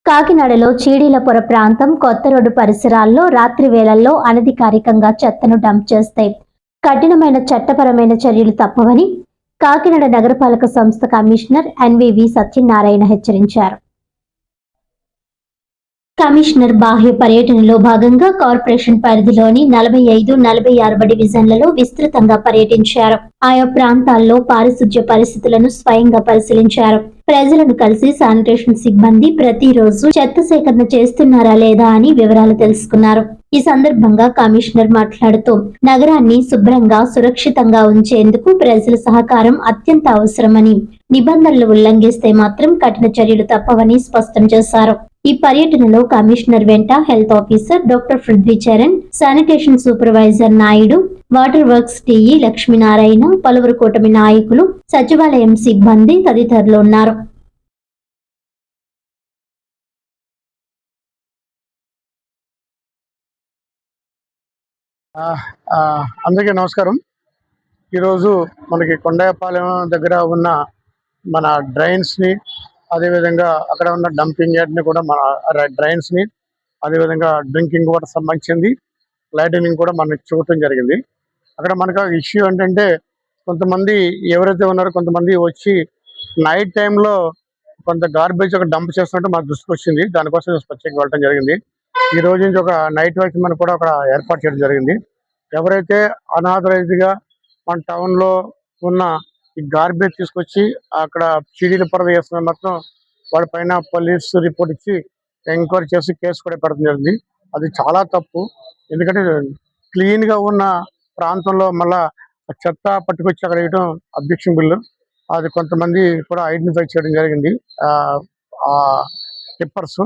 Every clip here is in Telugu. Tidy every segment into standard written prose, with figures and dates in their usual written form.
కాకినాడలో చీడీలపుర ప్రాంతం కొత్త రోడ్డు పరిసరాల్లో రాత్రి వేళల్లో అనధికారికంగా చెత్తను డంప్ చేస్తే కఠినమైన చట్టపరమైన చర్యలు తప్పవని కాకినాడ నగరపాలక సంస్థ కమిషనర్ ఎన్వివి సత్యనారాయణ హెచ్చరించారు. కమిషనర్ బాహ్య పర్యటనలో భాగంగా కార్పొరేషన్ పరిధిలోని 45, 46 డివిజన్లలో విస్తృతంగా పర్యటించారు. ఆయా ప్రాంతాల్లో పారిశుధ్య పరిస్థితులను స్వయంగా పరిశీలించారు. ప్రజలను కలిసి శానిటేషన్ సిబ్బంది ప్రతిరోజు చెత్త సేకరణ చేస్తున్నారా లేదా అని వివరాలు తెలుసుకున్నారు. ఈ సందర్భంగా కమిషనర్ మాట్లాడుతూ నగరాన్ని శుభ్రంగా సురక్షితంగా ఉంచేందుకు ప్రజల సహకారం అత్యంత అవసరమని, నిబంధనలు ఉల్లంఘిస్తే మాత్రం కఠిన చర్యలు తప్పవని స్పష్టం చేశారు. ఈ పర్యటనలో కమిషనర్ వెంట health officer doctor Prithvi Charan, sanitation supervisor Naidu, water works TE Lakshminarayana, పలువురు కూటమి నాయకులు, సచివాలయం సిబ్బంది తదితరులు ఉన్నారు. అందరికీ నమస్కారం. ఈరోజు మనకి కొండాయపాలెం దగ్గర ఉన్న మన డ్రైన్స్ని, అదేవిధంగా అక్కడ ఉన్న డంపింగ్ యార్డ్ని కూడా మన డ్రైన్స్ని, అదేవిధంగా డ్రింకింగ్ వాటర్ సంబంధించింది లైటినింగ్ కూడా మనకి చూడటం జరిగింది. అక్కడ మనకు ఇష్యూ ఏంటంటే కొంతమంది ఎవరైతే ఉన్నారో కొంతమంది వచ్చి నైట్ టైంలో కొంత గార్బేజ్ ఒక డంప్ చేస్తున్నట్టు మనకు దృష్టికి వచ్చింది. దానికోసం ప్రత్యేకంగా వెళ్ళడం జరిగింది. ఈ రోజు నుంచి ఒక నైట్ వాచ్మెన్ కూడా అక్కడ ఏర్పాటు చేయడం జరిగింది. ఎవరైతే అనాథరైజ్గా మన టౌన్లో ఉన్న ఈ గార్బేజ్ తీసుకొచ్చి అక్కడ చీడీల పొర వేస్తున్న మాత్రం వాళ్ళ పైన పోలీస్ రిపోర్ట్ ఇచ్చి ఎంక్వైరీ చేసి కేసు కూడా పెట్టడం జరిగింది. అది చాలా తప్పు. ఎందుకంటే క్లీన్గా ఉన్న ప్రాంతంలో మళ్ళా చెత్త పట్టుకొచ్చి అక్కడ వేయడం అబ్జెక్షనబుల్. అది కొంతమంది కూడా ఐడెంటిఫై చేయడం జరిగింది ఆ టిప్పర్స్.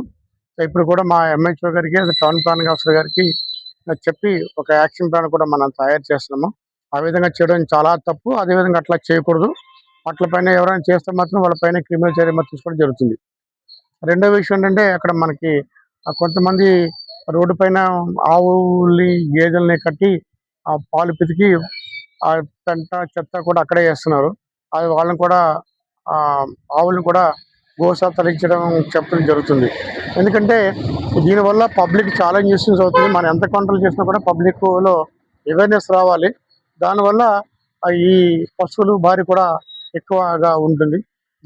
ఇప్పుడు కూడా మా ఎంహెచ్ఓ గారికి, టౌన్ ప్లానింగ్ ఆఫీసర్ గారికి చెప్పి ఒక యాక్షన్ ప్లాన్ కూడా మనం తయారు చేస్తున్నాము. ఆ విధంగా చేయడం చాలా తప్పు. అదేవిధంగా అట్లా చేయకూడదు. అట్ల పైన ఎవరైనా చేస్తే మాత్రం వాళ్ళ పైన క్రిమినల్ చర్య తీసుకోవడం జరుగుతుంది. రెండో విషయం ఏంటంటే అక్కడ మనకి కొంతమంది రోడ్డు పైన ఆవుల్ని, గేదెల్ని కట్టి ఆ పాలు పితికి ఆ పెంట చెత్త కూడా అక్కడే వేస్తున్నారు. అది వాళ్ళని కూడా ఆవులను కూడా గోసా తరలించడం చెప్పడం జరుగుతుంది. ఎందుకంటే దీనివల్ల పబ్లిక్ చాలా న్యూసెన్స్ అవుతుంది. మనం ఎంత కంట్రోల్ చేసినా కూడా పబ్లిక్లో అవేర్నెస్ రావాలి. దానివల్ల ఈ పశువులు భారీ కూడా ఎక్కువగా ఉంటుంది.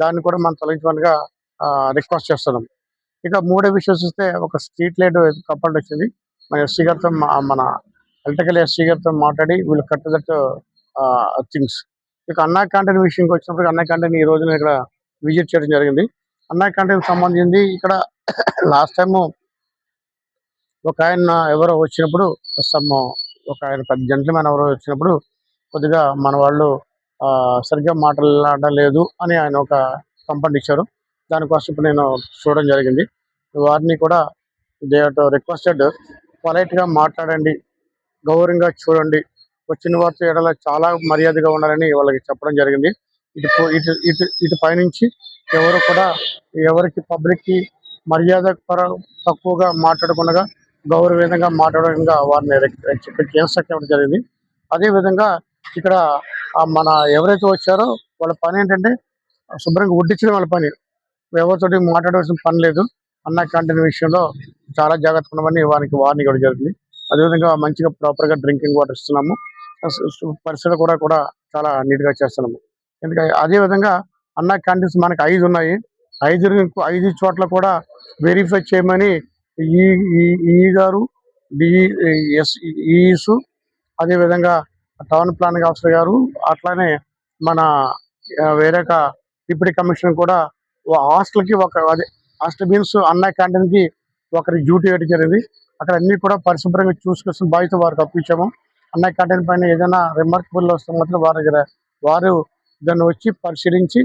దాన్ని కూడా మనం తొలగించమనిగా రిక్వెస్ట్ చేస్తున్నాం. ఇక మూడో విషయం చూస్తే ఒక స్ట్రీట్ లైట్ కంప్లైంట్ వచ్చింది. మన ఎస్సీ గారితో, మన ఎలక్ట్రికల్ ఎస్సీ గారితో మాట్లాడి వీళ్ళు కట్ దట్ థింగ్స్. ఇక అన్నా క్యాంటీన్ విషయంకి వచ్చినప్పుడు అన్నా క్యాంటీన్ ఈ రోజున ఇక్కడ విజిట్ చేయడం జరిగింది. అన్నా క్యాంటీన్ సంబంధించింది ఇక్కడ లాస్ట్ టైము ఒక ఆయన ఎవరో వచ్చినప్పుడు ఒక ఆయన పెద్ద జెంట్లమెన్ ఎవరో వచ్చినప్పుడు కొద్దిగా మన వాళ్ళు సరిగ్గా మాట్లాడలేదు అని ఆయన ఒక కంప్లైంట్ ఇచ్చారు. దానికోసం ఇప్పుడు నేను చూడడం జరిగింది. వారిని కూడా దే హావ్ టు రిక్వెస్టెడ్ పొలైట్గా మాట్లాడండి, గౌరవంగా చూడండి, వచ్చిన వారితో ఎడల చాలా మర్యాదగా ఉండాలని వాళ్ళకి చెప్పడం జరిగింది. ఇటు పైనుంచి ఎవరు కూడా ఎవరికి పబ్లిక్కి మర్యాద తక్కువగా మాట్లాడకుండా గౌరవంగా మాట్లాడకుండా వారిని ఇన్స్ట్రక్ట్ ఇవ్వడం జరిగింది. అదేవిధంగా ఇక్కడ మన ఎవరైతే వచ్చారో వాళ్ళ పని ఏంటంటే శుభ్రంగా వడ్డించడం వాళ్ళ పని. ఎవరితోటి మాట్లాడవలసిన పని లేదు. అన్నా క్యాంటీన్ విషయంలో చాలా జాగ్రత్తగా ఉండమని వారికి వార్నింగ్ ఇవ్వడం జరిగింది. అదేవిధంగా మంచిగా ప్రాపర్గా డ్రింకింగ్ వాటర్ ఇస్తున్నాము. పరిస్థితులు కూడా చాలా నీట్గా చేస్తున్నాము. ఎందుకంటే అదేవిధంగా అన్నా క్యాంటీన్స్ మనకి 5 ఉన్నాయి. 5 చోట్ల కూడా వెరిఫై చేయమని ఈ గారు, డిఈస్, అదేవిధంగా టౌన్ ప్లానింగ్ ఆఫీసర్ గారు, అట్లానే మన వేరే డిప్యూటీ కమిషనర్ కూడా హాస్టల్కి హాస్టల్ మీన్స్ అన్నా క్యాంటీన్కి ఒకరి డ్యూటీ వేయడం జరిగింది. అక్కడ అన్ని కూడా పరిశుభ్రంగా చూసుకొస్తున్న బాధ్యత వారికి అప్పించాము. అన్నా క్యాంటీన్ పైన ఏదైనా రిమార్కబుల్ వస్తే మాత్రం వారు దాన్ని వచ్చి పరిశీలించి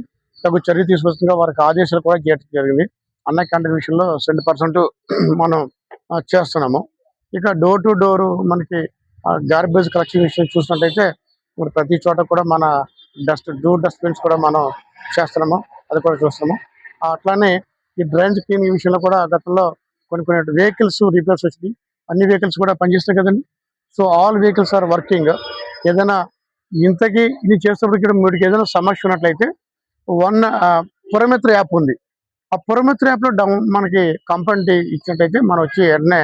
తగు చర్య తీసుకొస్తుందిగా వారికి ఆదేశాలు కూడా చేయడం జరిగింది. అన్నా క్యాంటీన్ విషయంలో 100% మనం చేస్తున్నాము. ఇక డోర్ టు డోర్ మనకి గార్బేజ్ కలెక్షన్ విషయం చూసినట్టయితే ప్రతి చోట కూడా మన డస్ట్బిన్స్ కూడా మనం చేస్తున్నాము. అది కూడా చూస్తున్నాము. అట్లానే ఈ డ్రైన్స్ క్లీనింగ్ విషయంలో కూడా గతంలో కొన్ని వెహికల్స్ రిపేర్స్ వచ్చినాయి. అన్ని వెహికల్స్ కూడా పనిచేస్తాయి కదండి. So all vehicles are working. ఏదైనా ఇంతకీ ఇది చేసేటప్పటికి మీకు ఏదైనా సమస్య ఉన్నట్లయితే పురమిత్ర యాప్ ఉంది. ఆ పురమిత్ర యాప్లో మనకి కంప్లైంట్ ఇచ్చినట్టయితే మనం వచ్చి వెంటనే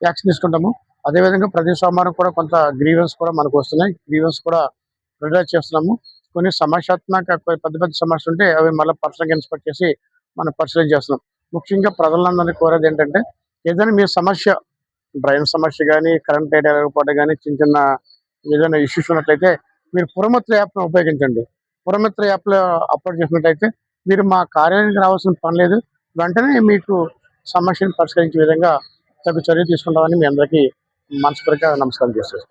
యాక్షన్ తీసుకుంటాము. అదేవిధంగా ప్రతి సోమవారం కూడా కొంత గ్రీవెన్స్ కూడా మనకు వస్తున్నాయి. గ్రీవెన్స్ కూడా రిలైజ్ చేస్తున్నాము. కొన్ని సమస్యాత్మక పెద్ద పెద్ద సమస్యలు ఉంటే అవి మళ్ళీ పర్సనల్గా ఇన్స్పెక్ట్ చేసి మనం పరిశీలన చేస్తున్నాం. ముఖ్యంగా ప్రజలందరినీ కోరేది ఏంటంటే, ఏదైనా మీ సమస్య డ్రైన్ సమస్య కానీ, కరెంట్ రేట్ ఎరగకపోవడం కానీ, చిన్న చిన్న ఏదైనా ఇష్యూస్ ఉన్నట్లయితే మీరు పురమిత్ర యాప్ను ఉపయోగించండి. పురమిత్ర యాప్లో అప్లోడ్ చేసినట్టయితే మీరు మా కార్యాలయానికి రావాల్సిన పని లేదు. వెంటనే మీకు సమస్యను పరిష్కరించే విధంగా తగు చర్య తీసుకుంటామని మీ అందరికీ మనస్ఫూర్తిగా నమస్కారం చేస్తున్నాను.